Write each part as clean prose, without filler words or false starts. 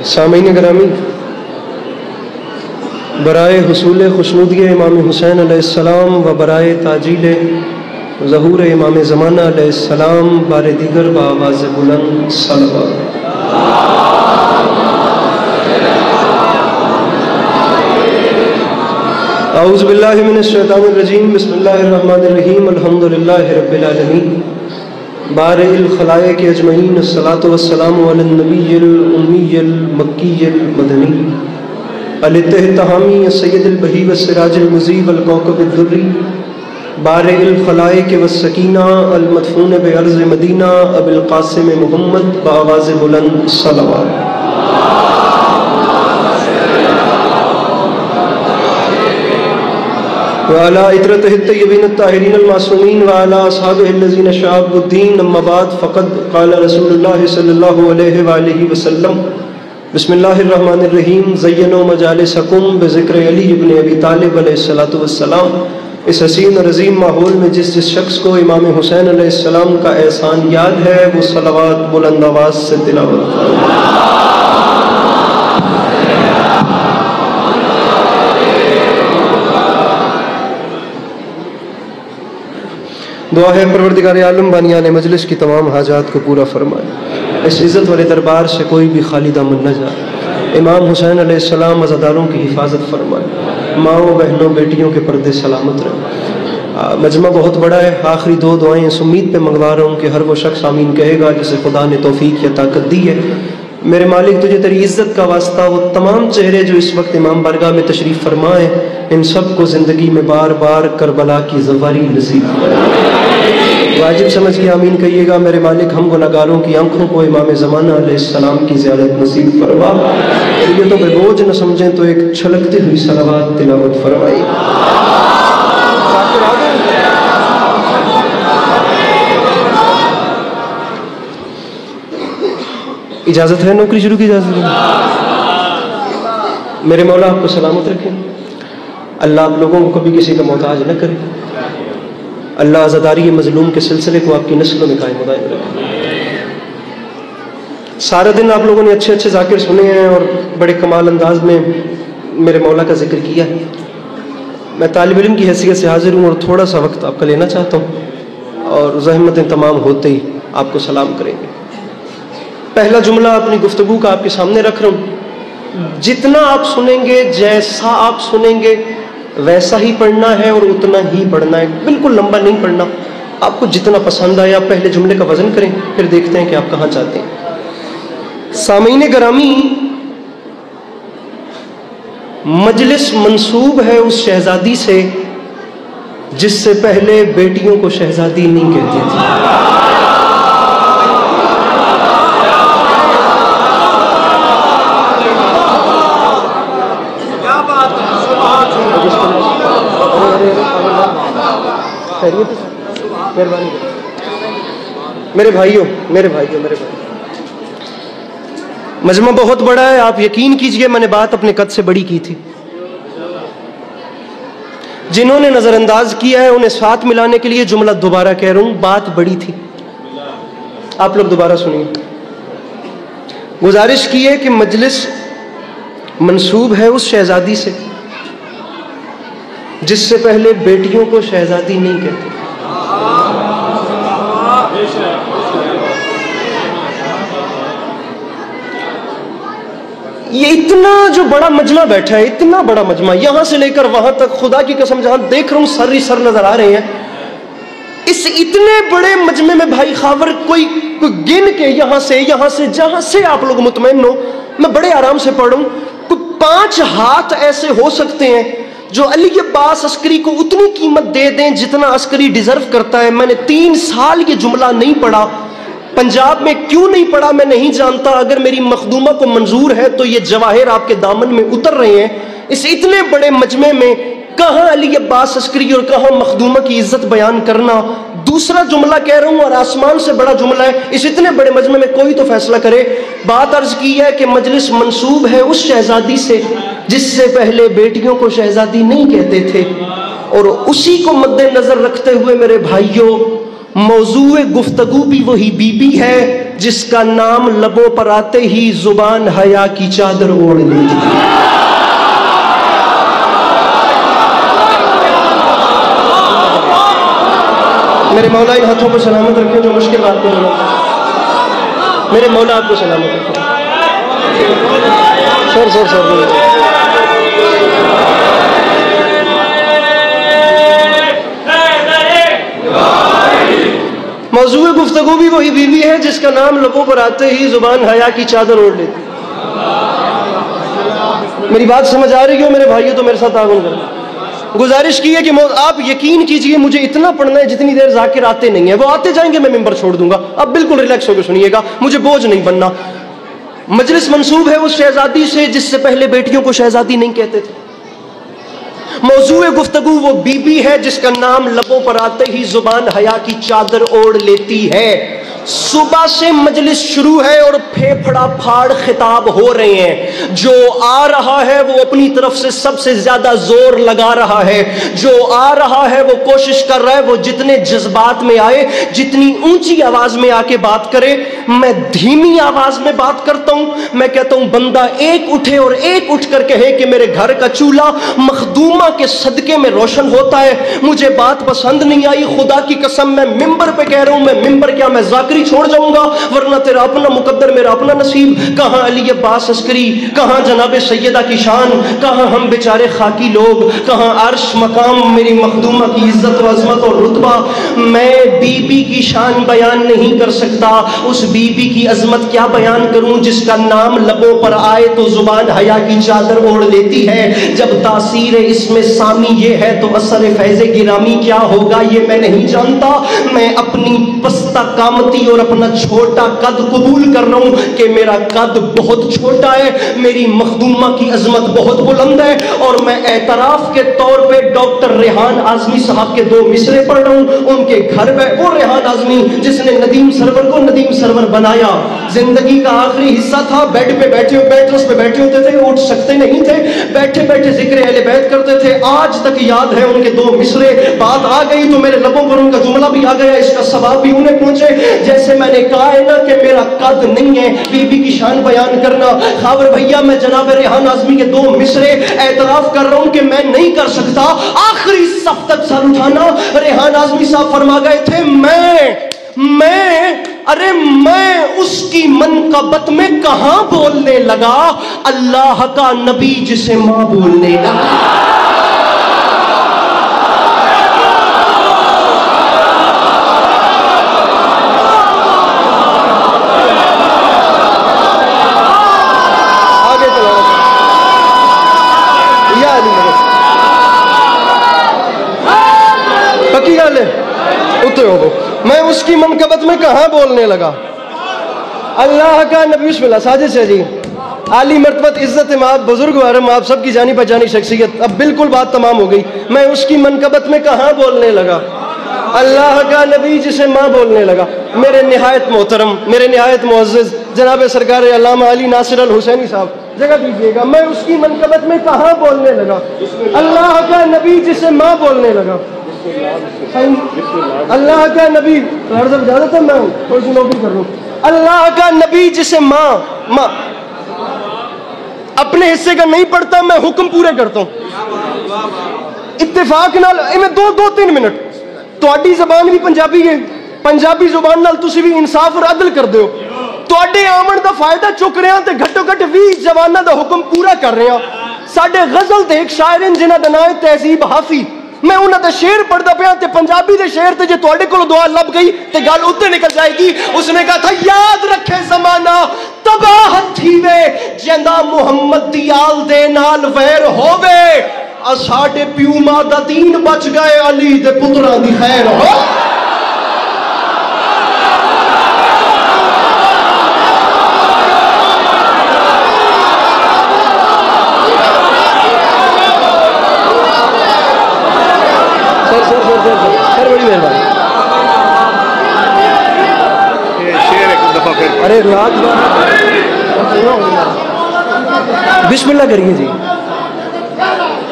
سامعین گرامی، برائے حصول خوشنودی امام حسین علیہ السلام و برائے تعجیل ظہور امام زمانہ علیہ السلام بار دیگر بآواز بلند صلوات۔ اعوذ باللہ من الشیطان الرجیم، بسم اللہ الرحمن الرحیم، الحمدللہ رب العالمین، بارئ الخلائق اجمعین، الصلاۃ والسلام علی النبی الامی المکی المدنی الاتحامی سید البہی والسراج المضیء والکوكب الدری، بارئ الخلائق والسکینہ المدفون بارض مدینہ ابی القاسم محمد بآواز بلند صلوات۔ وعلى عطرته الطيبين الطاهرين المعصومين وعلى أصحابه الذين شعبوا الدين، أما بعد، فقد قال رسول الله صلى الله عليه وآله وسلم، بسم الله الرحمن الرحیم، زینوا مجالسکم بذکر علی ابن ابی طالب علیہ الصلاۃ والسلام۔ اس حسین اور عظیم ماحول میں جس شخص کو امام حسین علیہ السلام کا احسان یاد ہے، وہ صلوات بلند آواز سے تلاوت فرمائے۔ دعا ہے پروردگار عالم بانیان مجلس کی تمام حاجات کو پورا فرمائے، اس عزت والے دربار سے کوئی بھی خالی دامن نہ جائے۔ امام حسین علیہ السلام عزاداروں کی حفاظت فرمائے، ماؤں بہنوں بیٹیوں کے پردے سلامت رہے۔ مجمع بہت بڑا ہے، آخری دو دعائیں اس امید پہ منگوا رہا ہوں کہ ہر وہ شخص آمین کہے گا جسے خدا نے توفیق یا طاقت دی ہے۔ میرے مالک، تجھے تیری عزت کا واسطہ وہ تمام چہرے جو اس وقت امام بارگاہ میں تشریف فرمائے، ان سب کو زندگی میں بار بار کربلا کی زواری نصیب فرمائے۔ واجب سمجھ کے آمین کہیے گا۔ میرے مالک، ہم گناہگاروں کی آنکھوں کو امام زمانہ علیہ السلام کی زیارت نصیب فرما، نیتوں پہ بوجھ نہ سمجھیں تو ایک چھلکتی ہوئی صلوات تلاوت فرمائی۔ اجازت ہے نوکری شروع کی اجازت ہے؟ میرے مولا آپ کو سلامت رکھیں، اللہ آپ لوگوں کو کبھی کسی کا محتاج نہ کرے، اللہ عزاداری مظلوم کے سلسلے کو آپ کی نسلوں میں قائم دائم رکھے۔ سارا دن آپ لوگوں نے اچھے اچھے ذاکر سنے ہیں اور بڑے کمال انداز میں میرے مولا کا ذکر کیا ہے۔ میں طالب علم کی حیثیت سے حاضر ہوں اور تھوڑا سا وقت آپ کا لینا چاہتا ہوں، اور زحمتیں تمام ہوتے ہی آپ کو سلام کریں گے۔ پہلا جملہ اپنی گفتگو کا آپ کے سامنے رکھ رہا ہوں، جتنا آپ سنیں گے، جیسا آپ سنیں گے ویسا ہی پڑھنا ہے اور اتنا ہی پڑھنا ہے، بالکل لمبا نہیں پڑھنا۔ آپ کو جتنا پسند آئے آپ پہلے جملے کا وزن کریں، پھر دیکھتے ہیں کہ آپ کہاں چاہتے ہیں۔ سامعین گرامی، مجلس منسوب ہے اس شہزادی سے جس سے پہلے بیٹیوں کو شہزادی نہیں کہتی تھی۔ میرے بھائیوں، مجمع بہت بڑا ہے، آپ یقین کیجئے میں نے بات اپنے قد سے بڑی کی تھی۔ جنہوں نے نظر انداز کیا ہے انہیں ساتھ ملانے کے لیے جملہ دوبارہ کہہ رہا ہوں، بات بڑی تھی، آپ لوگ دوبارہ سنیے۔ گزارش کی ہے کہ مجلس منسوب ہے اس شہزادی سے جس سے پہلے بیٹیوں کو شہزادی نہیں کہتے۔ یہ اتنا جو بڑا مجمع بیٹھا ہے، اتنا بڑا مجمع، یہاں سے لے کر وہاں تک، خدا کی قسم جہاں دیکھ رہا ہوں سر ہی سر نظر آ رہے ہیں۔ اس اتنے بڑے مجمع میں بھائی خاور کوئی گن کے یہاں سے جہاں سے آپ لوگ مطمئن ہو، میں بڑے آرام سے پڑھوں، کوئی 5 ہاتھ ایسے ہو سکتے ہیں جو علی عباس عسکری کو اتنی قیمت دے دیں جتنا عسکری ڈیزرو کرتا ہے۔ میں نے 3 سال یہ جملہ نہیں پڑھا، پنجاب میں کیوں نہیں پڑھا میں نہیں جانتا، اگر میری مخدومہ کو منظور ہے تو یہ جواہر آپ کے دامن میں اتر رہے ہیں۔ اس اتنے بڑے مجمع میں کہاں علی عباس عسکری اور کہاں مخدومہ کی عزت بیان کرنا۔ دوسرا جملہ کہہ رہا ہوں اور آسمان سے بڑا جملہ ہے، اس اتنے بڑے مجمع میں کوئی تو فیصلہ کرے۔ بات عرض کی ہے کہ مجلس منسوب ہے اس شہزادی سے جس سے پہلے بیٹیوں کو شہزادی نہیں کہتے تھے، اور اسی کو مد نظر رکھتے ہوئے میرے بھائیوں، موضوع گفتگو بھی وہی بیوی ہے جس کا نام لبوں پر آتے ہی زبان حیا کی چادر اوڑھ لیتی ہے. میرے مولا ان ہاتھوں کو سلامت رکھیں جو مشکل بات میں ہونا. میرے مولا آپ کو سلامت رکھیں. سر موضوع گفتگو بھی وہی بیوی ہے جس کا نام لبوں پر آتے ہی زبان حیا کی چادر اوڑھ لیتی. میری بات سمجھ آ رہی ہو میرے بھائیوں؟ تو میرے ساتھ تعاون کرنا. گزارش کی ہے کہ آپ یقین کیجئے مجھے اتنا پڑھنا ہے جتنی دیر ذاکر آتے نہیں ہیں. وہ آتے جائیں گے میں ممبر چھوڑ دوں گا. اب بالکل ریلیکس ہو کے سنیے گا, مجھے بوجھ نہیں بننا. مجلس منسوب ہے اس شہزادی سے جس سے پہلے بیٹیوں کو شہزادی نہیں کہتے تھے. موضوع گفتگو وہ بیوی ہے جس کا نام لبوں پر آتے ہی زبان حیا کی چادر اوڑھ لیتی ہے. صبح سے مجلس شروع ہے اور پھیپھڑا پھاڑ خطاب ہو رہے ہیں. جو آ رہا ہے وہ اپنی طرف سے سب سے زیادہ زور لگا رہا ہے. جو آ رہا ہے وہ کوشش کر رہا ہے وہ جتنے جذبات میں آئے, جتنی اونچی آواز میں آ کے بات کرے. میں دھیمی آواز میں بات کرتا ہوں. میں کہتا ہوں بندہ ایک اٹھے اور ایک اٹھ کر کہے کہ میرے گھر کا چولہا مخدومہ کے صدقے میں روشن ہوتا ہے. مجھے بات پسند نہیں آئی, خدا کی قسم میں ممبر پہ کہہ رہا ہوں, میں ممبر کیا میں ذاکری چھوڑ جاؤں گا, ورنہ تیرا اپنا مقدر میرا اپنا نصیب. کہاں علی عباس عسکری, کہاں جناب سیدہ کی شان, کہاں ہم بیچارے خاکی لوگ, کہاں عرش مقام میری مخدومہ کی عزت و عظمت اور رتبہ. میں بی بی کی شان بیان نہیں کر سکتا, اس بی بی کی عظمت کیا بیان کروں جس کا نام لبوں پر آئے تو زبان حیا کی چادر اوڑھ لیتی ہے. جب تاثیر اس میں سامی یہ ہے تو اثر فیض گرامی کیا ہوگا یہ میں نہیں جانتا. میں اپنی پستہ قامتی اور اپنا چھوٹا قد قبول کر رہا ہوں کہ میرا قد بہت چھوٹا ہے, میری مخدومہ کی عظمت بہت بلند ہے. اور میں اعتراف کے طور پہ ڈاکٹر ریحان اعظمی صاحب کے 2 مصرے پڑھ رہا ہوں. ان کے گھر میں وہ ریحان اعظمی جس نے ندیم سرور کو ندیم سرور بنایا, زندگی کا آخری حصہ تھا, بیڈ پہ بیٹرس پہ بیٹھے ہوتے تھے, اٹھ سکتے نہیں تھے, بیٹھے بیٹھے ذکر اہل بیت کرتے تھے. آج تک یاد ہے ان کے 2 مصرے. بات آ گئی تو میرے لبوں پر ان کا جملہ بھی آ گیا, اس کا ثواب بھی انہیں پہنچے. جیسے میں نے کہا ہے نا کہ میرا قد نہیں ہے بی بی کی شان بیان کرنا. خاور بھیا میں جناب ریحان اعظمی کے 2 مصرے اعتراف کر رہا ہوں کہ میں نہیں کر سکتا. آخری صف تک سر اٹھانا. ریحان اعظمی صاحب فرما گئے تھے میں اس کی منقبت میں کہاں بولنے لگا, اللہ کا نبی جسے ماں بولنے لگا. میں اس کی منقبت میں کہاں بولنے لگا, اللہ کا نبی. بسم اللہ ساجد سے جی, عالی مرتبت عزت مآب بزرگ وارم آپ سب کی جانی پہچانی شخصیت. اب بالکل بات تمام ہو گئی. میں اس کی منقبت میں کہاں بولنے لگا, اللہ کا نبی جسے ماں بولنے لگا. میرے نہایت محترم, میرے نہایت معزز جناب سرکار علامہ علی ناصر الحسینی صاحب, جگہ دیجیے گا. میں اس کی منقبت میں کہاں بولنے لگا, اللہ کا نبی جسے ماں بولنے لگا. اللہ کا نبی اجازت ہے, میں تھوڑی سی نوکری کر لوں. اللہ کا نبی جسے ماں اپنے حصے کا نہیں پڑھتا, میں حکم پورے کرتا ہوں. اتفاق نال میں 2-3 منٹ تہاڈی زبان بھی پنجابی ہے, پنجابی زبان نال تسی بھی انصاف اور عدل کر دیو. تہاڈے آمن دا فائدہ چک رہے ہیں تے گھٹو گھٹ 20 زباناں دا حکم پورا کر رہے ہیں. ساڈے غزل دے ایک شاعر ہیں جنہاں دا نام ہے تہذیب حافی. میں انہاں دے شعر پڑھدا پیا تے پنجابی دے شعر تے جے تہاڈے کول دعا لب گئی تے گل اوتے نکل جائے گی. اس نے کہا تھا یاد رکھے زمانہ تباہ تھیوے جندا محمد دی آل دے نال ویر ہووے, ساڈے پیو ماں دا دین بچ گئے علی دے پتراں دی خیر ہو. سر بڑی مہربانی. ارے بسم اللہ کریے جی.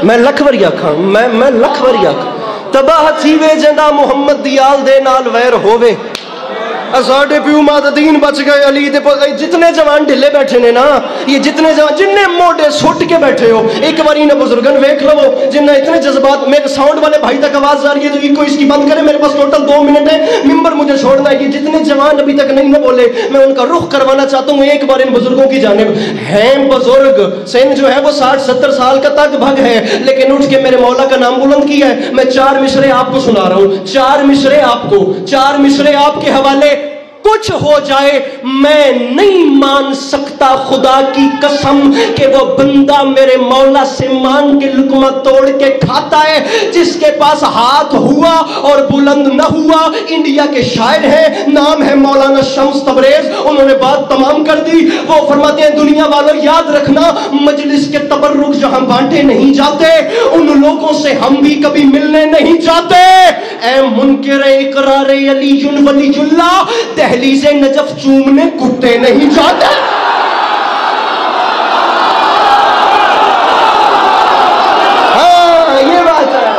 میں لکھ واری آکھاں, میں لکھ واری آکھاں تباہ تھی وے جندا محمد دیال دے نال ویر ہووے ساڈے پیو ماں دین بچ گئے علی دے جتنے جوان ڈھلے بیٹھے نے نا یہ جتنے جوان جن نے موڈے سٹ کے بیٹھے ہو ایک بار انہیں بزرگن ویکھ لو جن اتنے جذبات میرے ساؤنڈ والے بھائی تک آواز آ رہی ہے تو ان کو اس کی بند کرے میرے پاس ٹوٹل 2 منٹ ہے ممبر مجھے چھوڑنا ہے کہ جتنے جوان ابھی تک نہیں نہ بولے میں ان کا رخ کروانا چاہتا ہوں ایک بار ان بزرگوں کی جانب ہیں بزرگ سن جو ہے وہ 60-70 سال کا تک بھگ ہے لیکن اٹھ کے میرے مولا کا نام بلند کیا ہے میں 4 مصرے آپ کو سنا رہا ہوں 4 مصرے آپ کو 4 مصرے آپ کے حوالے کچھ ہو جائے میں نہیں مان سکتا خدا کی قسم کہ وہ بندہ میرے مولا سے مانگ کے لقمہ توڑ کے کھاتا ہے جس کے پاس ہاتھ ہوا اور بلند نہ ہوا انڈیا کے شاعر ہیں نام ہے مولانا شمس تبریز انہوں نے بات تمام کر دی وہ فرماتے ہیں دنیا والوں یاد رکھنا مجلس کے تبرک جہاں بانٹے نہیں جاتے ان لوگوں سے ہم بھی کبھی ملنے نہیں جاتے اے منکر اقرار علی ولی اللہ دہلیز نجف چومنے کتے نہیں جاتے ہاں یہ بات ہے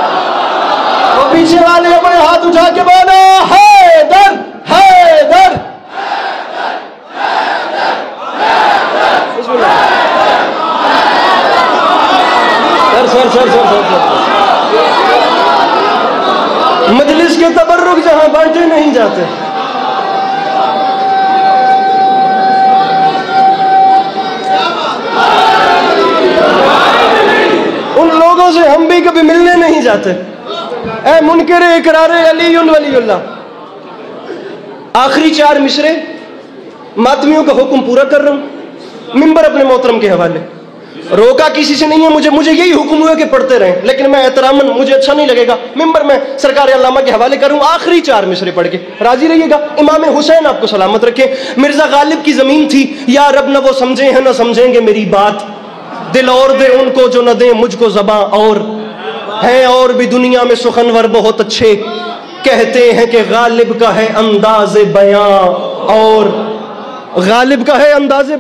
وہ پیچھے والے اپنے ہاتھ اٹھا کے بولا حیدر حیدر مجلس کے تبرک جہاں بانٹے نہیں جاتے ان لوگوں سے ہم بھی کبھی ملنے نہیں جاتے اے منکر اقرار علی ولی اللہ آخری 4 مصرے ماتمیوں کا حکم پورا کر رہا ہوں ممبر اپنے محترم کے حوالے روکا کسی سے نہیں ہے مجھے یہی حکم ہوا کہ پڑھتے رہیں لیکن میں احتراماً مجھے اچھا نہیں لگے گا ممبر میں سرکار علامہ کے حوالے کروں آخری 4 مصرے پڑھ کے راضی رہیے گا امام حسین آپ کو سلامت رکھے مرزا غالب کی زمین تھی یا رب نہ وہ سمجھیں ہیں نہ سمجھیں گے میری بات دل اور دے ان کو جو نہ دیں مجھ کو زباں اور ہیں اور بھی دنیا میں سخنور بہت اچھے کہتے ہیں کہ غالب کا ہے انداز بیاں اور غالب کا ہے انداز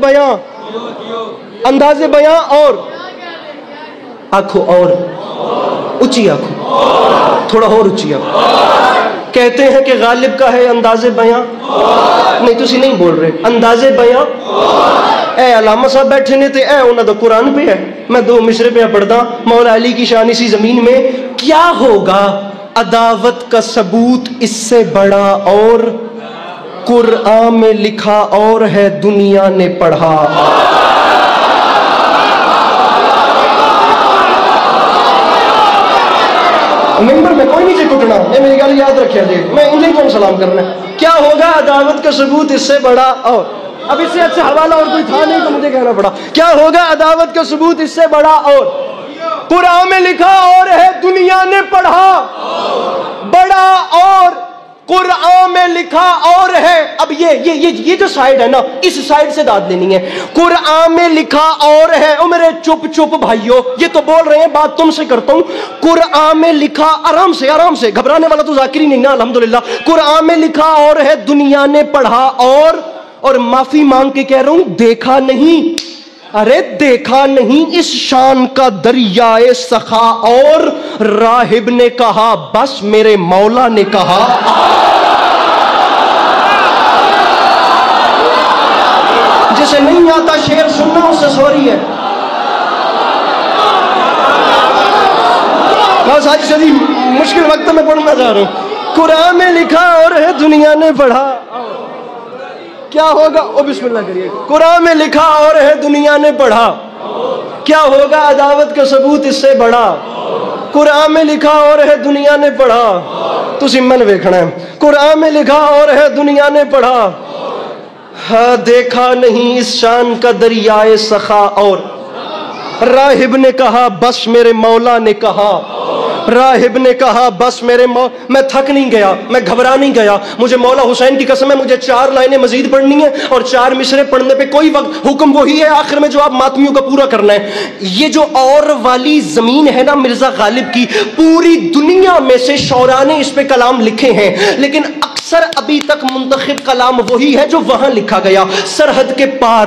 بیاں اور آنکھوں اور اونچی آنکھوں تھوڑا اور اونچی آنکھوں کہتے ہیں کہ غالب کا ہے انداز بیاں نہیں تسی نہیں بول رہے انداز بیاں اے علامہ صاحب بیٹھے نے تے اے انہاں دا قرآن پہ ہے میں 2 مصرے پہ پڑھدا مولا علی کی شان اسی زمین میں کیا ہوگا عداوت کا ثبوت اس سے بڑا اور قرآن میں لکھا اور ہے دنیا نے پڑھا ممبر میں کوئی نہیں جی کٹنا یہ میری گل یاد رکھیا جی میں انہیں کون سلام کرنا ہے کیا ہوگا عداوت کا ثبوت اس سے بڑا اور اب اس سے اچھا حوالہ اور کوئی تھا نہیں تو مجھے کہنا پڑا کیا ہوگا عداوت کا ثبوت اس سے بڑا اور قرآن میں لکھا اور ہے دنیا نے پڑھا بڑا اور قرآن میں لکھا اور ہے اب یہ جو سائیڈ ہے نا اس سائیڈ سے داد دینی ہے قرآن میں لکھا اور ہے او میرے چپ بھائیو یہ تو بول رہے ہیں بات تم سے کرتا ہوں قرآن میں لکھا آرام سے گھبرانے والا تو ذاکر ہی نہیں نا الحمدللہ قرآن میں لکھا اور ہے دنیا نے پڑھا اور معافی مانگ کے کہہ رہا ہوں دیکھا نہیں ارے دیکھا نہیں اس شان کا دریائے سخا اور راہب نے کہا بس میرے مولا نے کہا جسے نہیں آتا شعر سننا اس سے سوری ہے بس آج شدید مشکل وقت میں پڑھنا چاہ رہا ہوں قرآن میں لکھا اور ہے دنیا نے پڑھا کیا ہوگا او بسم اللہ کریے قرآن میں لکھا اور ہے دنیا نے پڑھا کیا ہوگا عداوت کا ثبوت اس سے بڑا قرآن میں لکھا اور ہے دنیا نے پڑھا تسی من ویکھنا ہے قرآن میں لکھا اور ہے دنیا نے پڑھا ہاں دیکھا نہیں اس شان کا دریائے سخا اور راہب نے کہا بس میرے مولا نے کہا راہب نے کہا بس میں تھک نہیں گیا میں گھبرا نہیں گیا مجھے مولا حسین کی قسم ہے مجھے 4 لائنیں مزید پڑھنی ہیں اور 4 مصرے پڑھنے پہ کوئی وقت حکم وہی ہے آخر میں جو آپ ماتمیوں کا پورا کرنا ہے یہ جو اور والی زمین ہے نا مرزا غالب کی پوری دنیا میں سے شعراء نے اس پہ کلام لکھے ہیں لیکن اکثر ابھی تک منتخب کلام وہی ہے جو وہاں لکھا گیا سرحد کے پار